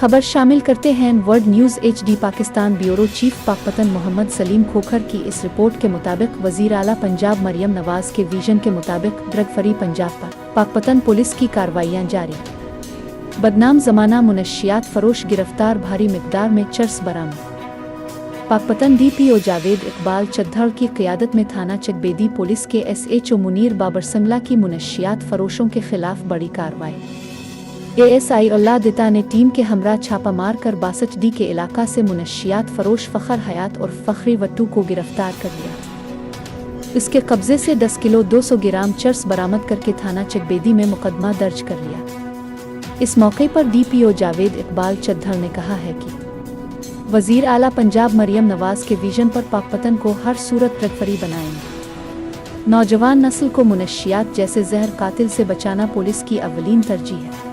खबर शामिल करते हैं world news HD। Pakistan bureau chief Pakpattan Mohammad Saleem Khokhar की इस रिपोर्ट के मुताबिक वज़ीर आला पंजाब मरियम नवाज के विजन के मुताबिक ड्रग फ्री पंजाब पर पाकपतन पुलिस की कार्रवाइयाँ जारी। बदनाम ज़माना मुनशियात फरोश गिरफ्तार, भारी मिकदार में चर्स बरामद। पाकपतन DPO जावेद इकबाल चद्दड़ की क़यादत में थाना चकबेदी पुलिस के SHO मुनीर बाबरसंगला की मुनशियात फरोशों के खिलाफ बड़ी कार्रवाई। ASI अल्लाह दिता ने टीम के हमरा छापा मार कर 62D के इलाका से मुनशियात फरोश फ़खर हयात और फ़खरी वट्टू को गिरफ्तार कर लिया। इसके कब्जे से 10 किलो 200 ग्राम चर्स बरामद करके थाना चकबेदी में मुकदमा दर्ज कर लिया। इस मौके पर DPO जावेद इकबाल चद्दड़ ने कहा है कि वज़ीर आला पंजाब मरियम नवाज के विजन पर पाकपतन को हर सूरत ड्रग फ्री बनाएंगे। नौजवान नस्ल को मुनशियात जैसे जहर कातिल से बचाना पुलिस की अव्वलीन तरजीह है।